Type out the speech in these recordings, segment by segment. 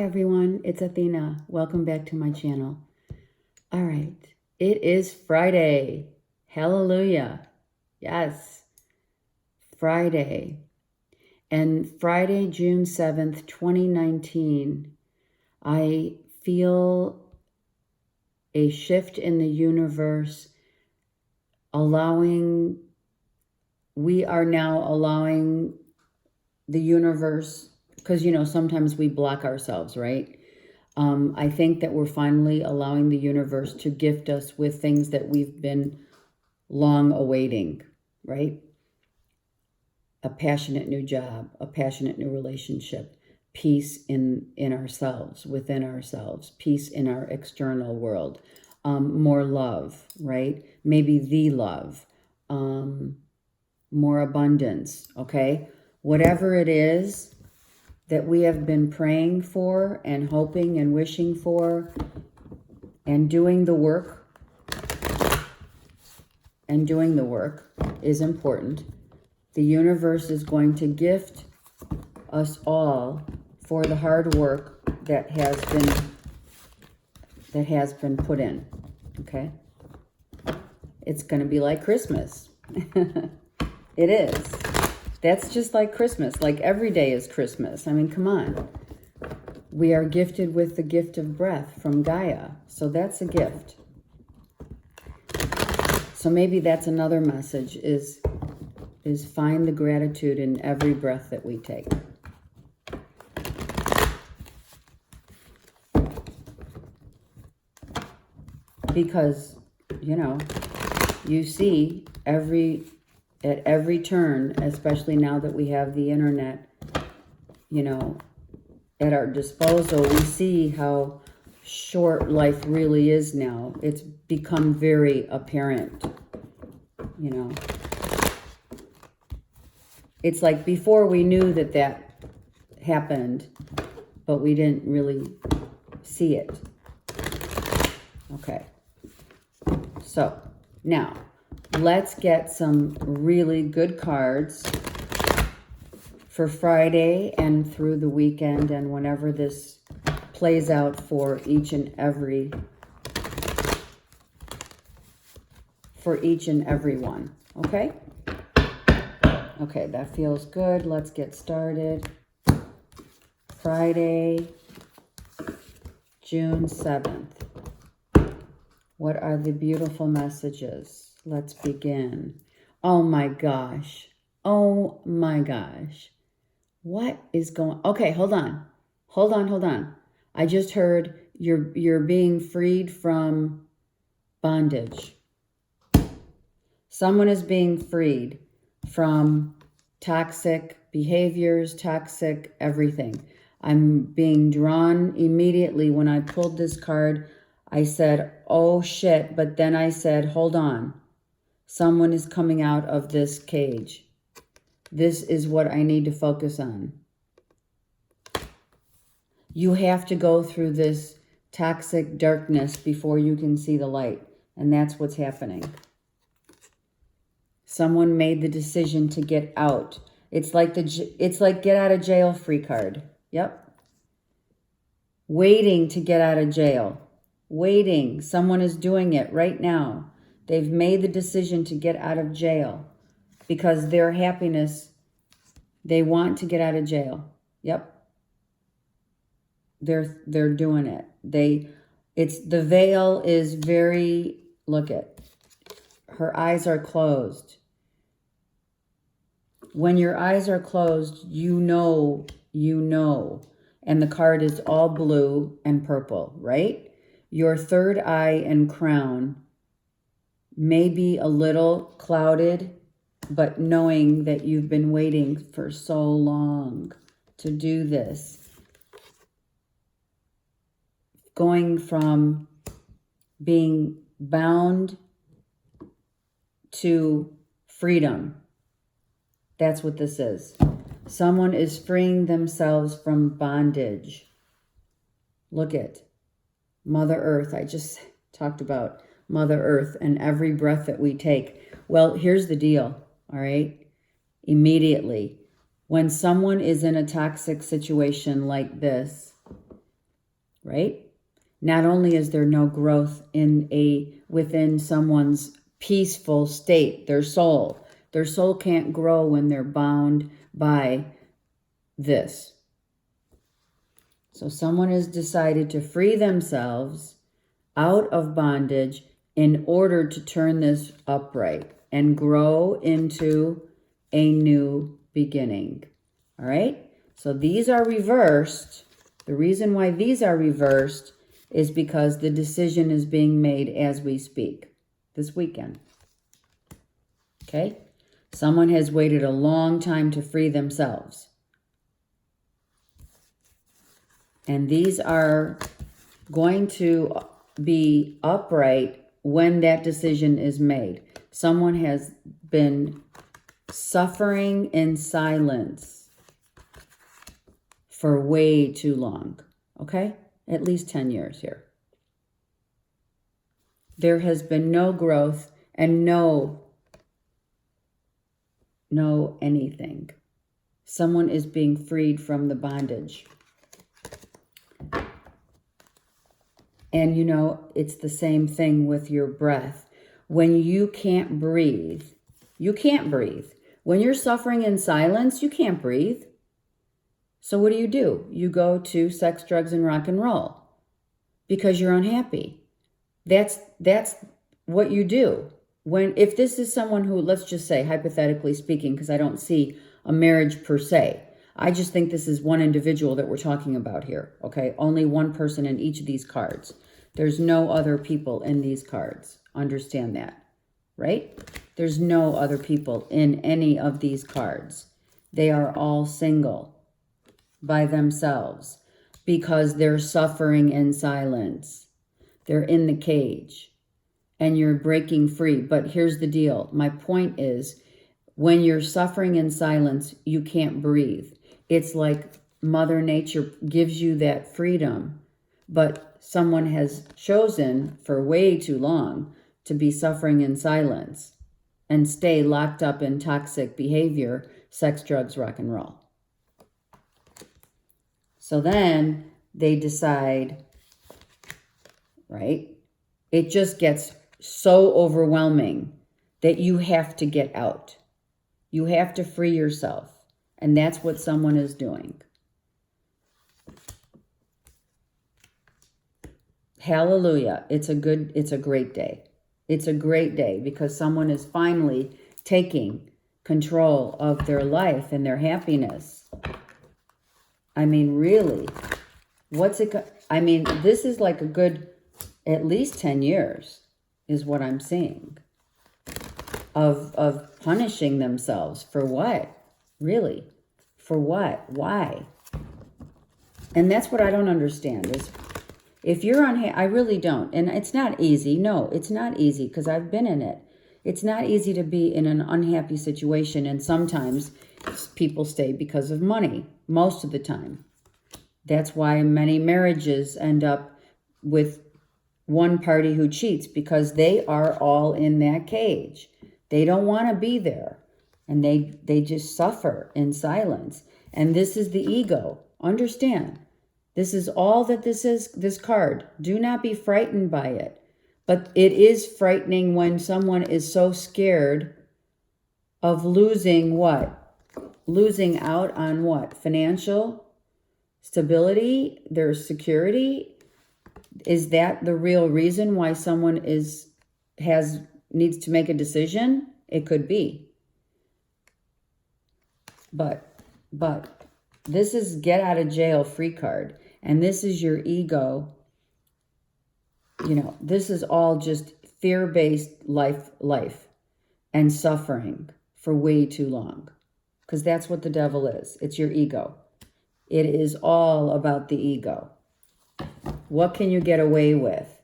everyone, it's Athena. Welcome back to my channel. All right, it is Friday. Hallelujah. Yes, Friday. And Friday, June 7th, 2019, I feel a shift in the universe, we are now allowing the universe, because, sometimes we block ourselves, right? I think that we're finally allowing the universe to gift us with things that we've been long awaiting, right? A passionate new job, a passionate new relationship, peace in ourselves, within ourselves, peace in our external world, more love, right? Maybe the love, more abundance, okay? Whatever it is that we have been praying for and hoping and wishing for and doing the work is important. The universe is going to gift us all for the hard work that has been put in, okay? It's going to be like Christmas. It is. That's just like Christmas. Like every day is Christmas. I mean, come on. We are gifted with the gift of breath from Gaia. So that's a gift. So maybe that's another message is find the gratitude in every breath that we take. Because, you see at every turn, especially now that we have the internet, at our disposal, we see how short life really is now. It's become very apparent, It's like before we knew that happened, but we didn't really see it. Okay. So, now, let's get some really good cards for Friday and through the weekend and whenever this plays out for each and every one, okay? Okay, that feels good. Let's get started. Friday, June 7th. What are the beautiful messages? Let's begin. Oh my gosh. Oh my gosh. What is going... Okay, hold on. Hold on. I just heard you're being freed from bondage. Someone is being freed from toxic behaviors, toxic everything. I'm being drawn immediately. When I pulled this card, I said, oh shit, but then I said, hold on. Someone is coming out of this cage. This is what I need to focus on. You have to go through this toxic darkness before you can see the light. And that's what's happening. Someone made the decision to get out. It's like get out of jail free card. Yep. Waiting to get out of jail. Waiting. Someone is doing it right now. They've made the decision to get out of jail because their happiness, they want to get out of jail. Yep. They're doing it. The veil is very, look at, her eyes are closed. When your eyes are closed, you know. And the card is all blue and purple, right? Your third eye and crown may be a little clouded, but knowing that you've been waiting for so long to do this. Going from being bound to freedom. That's what this is. Someone is freeing themselves from bondage. Look at Mother Earth. I just talked about Mother Earth and every breath that we take. Well, here's the deal, all right? Immediately, when someone is in a toxic situation like this, right? Not only is there no growth within someone's peaceful state, their soul can't grow when they're bound by this. So someone has decided to free themselves out of bondage in order to turn this upright and grow into a new beginning. All right? So these are reversed. The reason why these are reversed is because the decision is being made as we speak this weekend. Okay? Someone has waited a long time to free themselves. And these are going to be upright when that decision is made. Someone has been suffering in silence for way too long. Okay? At least 10 years here. There has been no growth and no anything. Someone is being freed from the bondage. And you know, it's the same thing with your breath. When you can't breathe, you can't breathe. When you're suffering in silence, you can't breathe. So what do? You go to sex, drugs, and rock and roll because you're unhappy. That's what you do. If this is someone who, let's just say, hypothetically speaking, because I don't see a marriage per se, I just think this is one individual that we're talking about here, okay? Only one person in each of these cards. There's no other people in these cards. Understand that, right? There's no other people in any of these cards. They are all single by themselves because they're suffering in silence. They're in the cage and you're breaking free. But here's the deal. My point is, when you're suffering in silence, you can't breathe. It's like Mother Nature gives you that freedom, but someone has chosen for way too long to be suffering in silence and stay locked up in toxic behavior, sex, drugs, rock and roll. So then they decide, right? It just gets so overwhelming that you have to get out. You have to free yourself. And that's what someone is doing. Hallelujah. It's a great day. It's a great day because someone is finally taking control of their life and their happiness. I mean, really, this is like a good, at least 10 years is what I'm seeing of punishing themselves for what? Really? For what? Why? And that's what I don't understand is if you're unhappy, I really don't. And it's not easy. No, it's not easy because I've been in it. It's not easy to be in an unhappy situation. And sometimes people stay because of money, most of the time. That's why many marriages end up with one party who cheats because they are all in that cage. They don't want to be there. And they just suffer in silence. And this is the ego. Understand. This is all that this is, this card. Do not be frightened by it. But it is frightening when someone is so scared of losing what? Losing out on what? Financial stability, their security. Is that the real reason why someone needs to make a decision? It could be. But this is get out of jail free card. And this is your ego. You know, this is all just fear-based life and suffering for way too long. Because that's what the devil is. It's your ego. It is all about the ego. What can you get away with?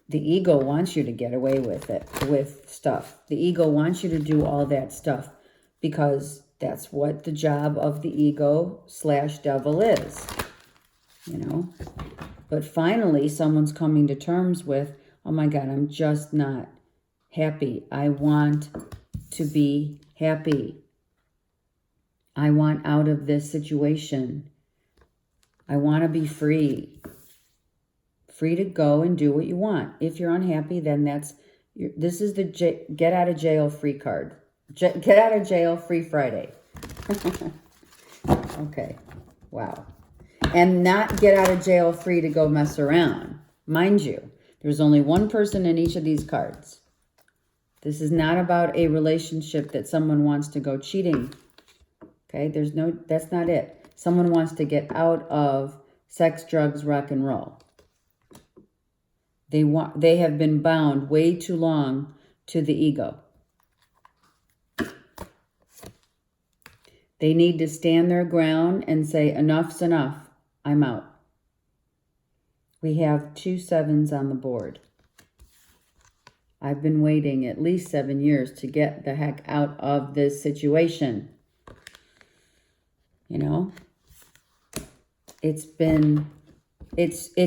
The ego wants you to get away with it, with stuff. The ego wants you to do all that stuff because that's what the job of the ego/devil is, you know. But finally, someone's coming to terms with, oh my God, I'm just not happy. I want to be happy. I want out of this situation. I want to be free. Free to go and do what you want. If you're unhappy, then this is the get out of jail free card. Get out of jail free Friday. Okay. Wow. And not get out of jail free to go mess around. Mind you, there's only one person in each of these cards. This is not about a relationship that someone wants to go cheating. Okay, that's not it. Someone wants to get out of sex, drugs, rock and roll. They have been bound way too long to the ego. They need to stand their ground and say, enough's enough. I'm out. We have 2 7s on the board. I've been waiting at least 7 years to get the heck out of this situation. You know, it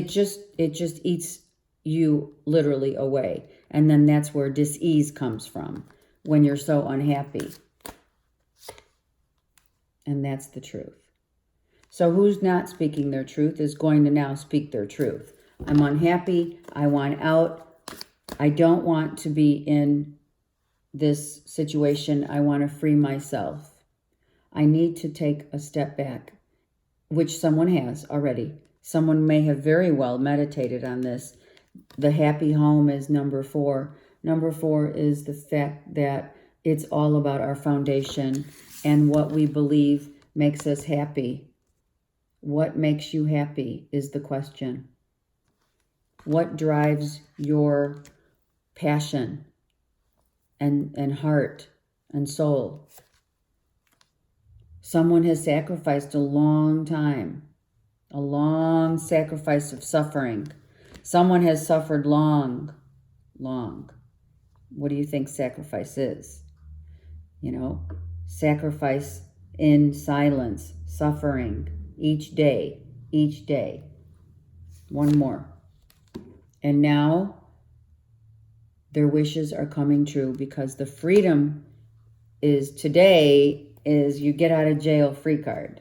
just eats you literally away. And then that's where dis-ease comes from when you're so unhappy. And that's the truth. So who's not speaking their truth is going to now speak their truth. I'm unhappy. I want out. I don't want to be in this situation. I want to free myself. I need to take a step back, which someone has already. Someone may have very well meditated on this. The happy home is number 4. Number 4 is the fact that it's all about our foundation and what we believe makes us happy. What makes you happy is the question. What drives your passion and heart and soul? Someone has sacrificed a long time, a long sacrifice of suffering. Someone has suffered long. What do you think sacrifice is? You know, sacrifice in silence, suffering each day. One more. And now their wishes are coming true because the freedom today is you get out of jail free card.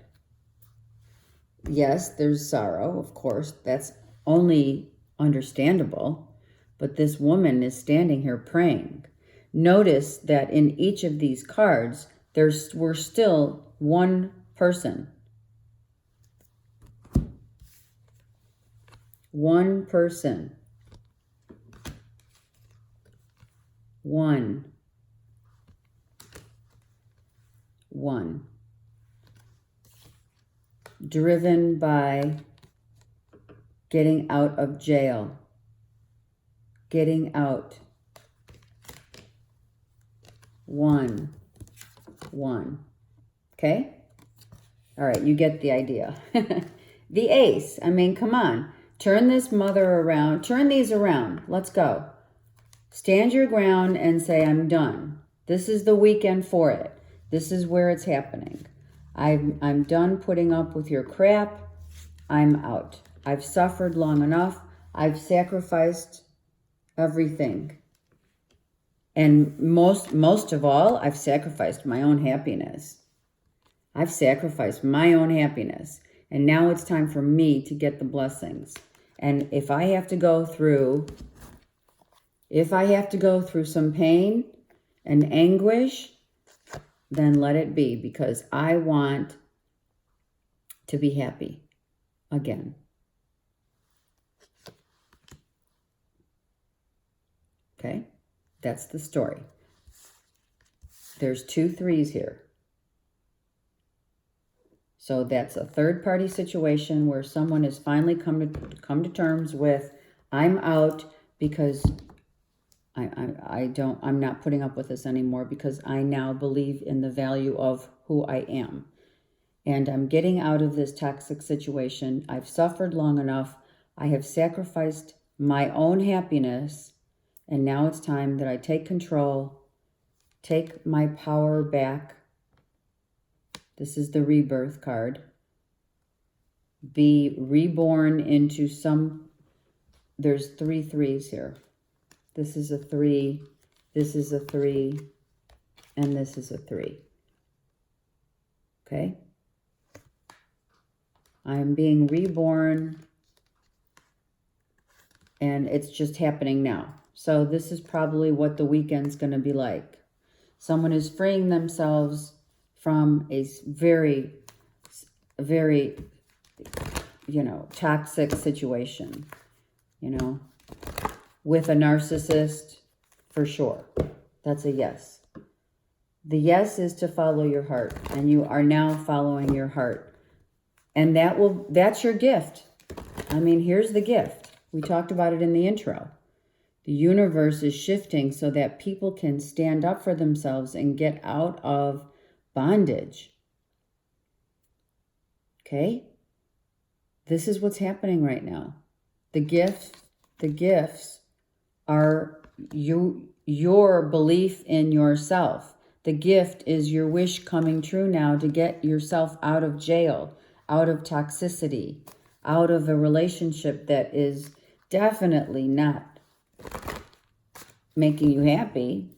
Yes, there's sorrow, of course. That's only understandable. But this woman is standing here praying. Notice that in each of these cards, we're still one person. One person. One. Driven by getting out of jail. Getting out. One. Okay? All right, you get the idea. The ace. I mean, come on. Turn this mother around. Turn these around. Let's go. Stand your ground and say, I'm done. This is the weekend for it. This is where it's happening. I'm done putting up with your crap. I'm out. I've suffered long enough. I've sacrificed everything. And most of all, I've sacrificed my own happiness. I've sacrificed my own happiness. And now it's time for me to get the blessings. And if I have to go through some pain and anguish, then let it be, because I want to be happy again. Okay? That's the story. There's 2 3s here. So that's a third-party situation where someone has finally come to terms with, I'm out because I'm not putting up with this anymore, because I now believe in the value of who I am. And I'm getting out of this toxic situation. I've suffered long enough. I have sacrificed my own happiness. And now it's time that I take control, take my power back. This is the rebirth card. Be reborn into there's 3 3s here. This is a 3, this is a 3, and this is a 3. Okay? I am being reborn And it's just happening now. So this is probably what the weekend's going to be like. Someone is freeing themselves from a very, very, toxic situation, with a narcissist, for sure. That's a yes. The yes is to follow your heart, and you are now following your heart. And that's your gift. I mean, here's the gift. We talked about it in the intro. The universe is shifting so that people can stand up for themselves and get out of bondage. Okay? This is what's happening right now. The gifts are your belief in yourself. The gift is your wish coming true now to get yourself out of jail, out of toxicity, out of a relationship that is definitely not making you happy.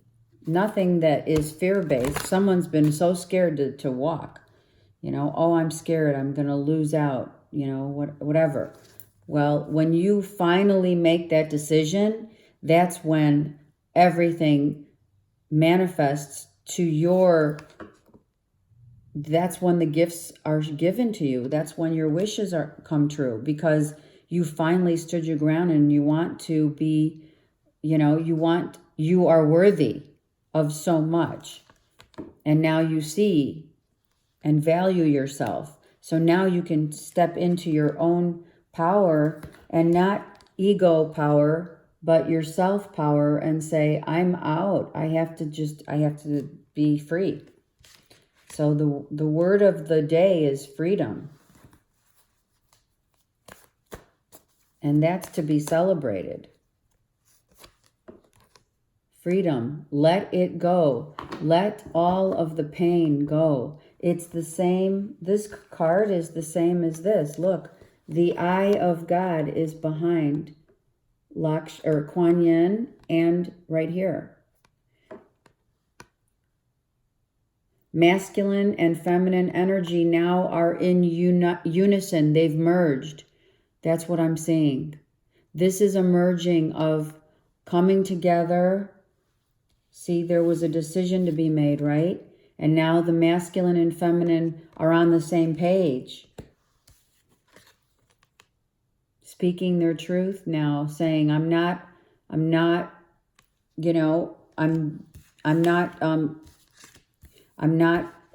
Nothing that is fear-based. Someone's been so scared to walk. Oh, I'm scared. I'm going to lose out. Whatever. Well, when you finally make that decision, that's when everything manifests to that's when the gifts are given to you. That's when your wishes come true, because you finally stood your ground and you want to be, you are worthy of so much. And now you see and value yourself. So now you can step into your own power, and not ego power, but your self power, and say, I'm out. I have to be free. So the word of the day is freedom. And that's to be celebrated. Freedom. Let it go. Let all of the pain go. It's the same. This card is the same as this. Look, the eye of God is behind Kuan Yin, and right here. Masculine and feminine energy now are in unison. They've merged. That's what I'm seeing. This is a merging of coming together. See, there was a decision to be made, right? And now the masculine and feminine are on the same page. Speaking their truth now, saying, I'm not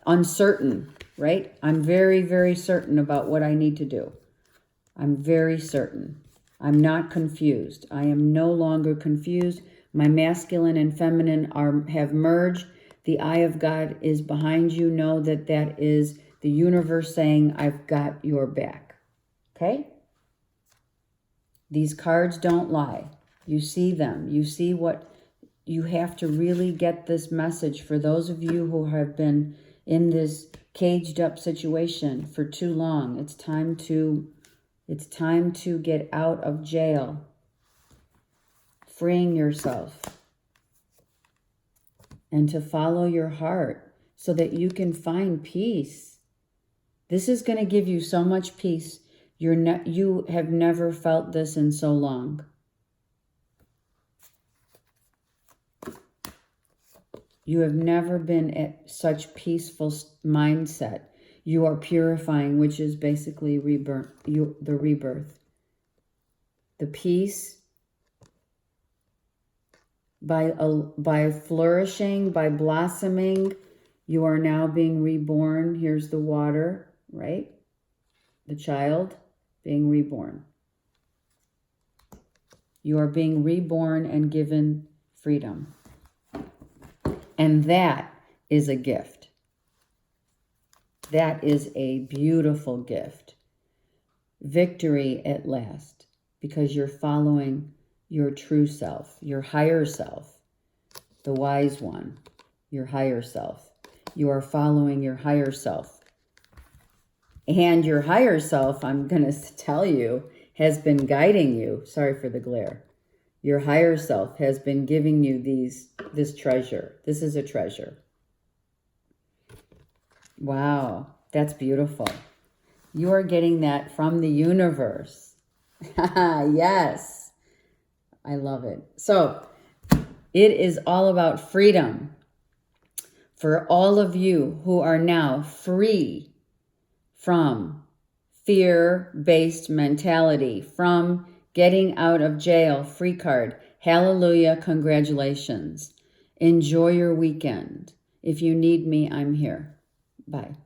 uncertain, right? I'm very, very certain about what I need to do. I'm very certain. I'm not confused. I am no longer confused. My masculine and feminine have merged. The eye of God is behind you. Know that is the universe saying, I've got your back. Okay? These cards don't lie. You see them. You see what you have to really get this message for those of you who have been in this caged up situation for too long. It's time to get out of jail. Freeing yourself. And to follow your heart so that you can find peace. This is going to give you so much peace. You have never felt this in so long. You have never been at such peaceful mindset. You are purifying, which is basically rebirth. The rebirth. The peace by flourishing, by blossoming, you are now being reborn. Here's the water, right? The child being reborn. You are being reborn and given freedom. And that is a gift. That is a beautiful gift. Victory at last, because you're following your true self, your higher self, the wise one, your higher self. You are following your higher self. And your higher self, I'm going to tell you, has been guiding you. Sorry for the glare. Your higher self has been giving you this treasure. This is a treasure. Wow, that's beautiful. You are getting that from the universe. Yes. I love it. So it is all about freedom for all of you who are now free from fear-based mentality, from getting out of jail free card. Hallelujah, congratulations. Enjoy your weekend. If you need me, I'm here. Bye.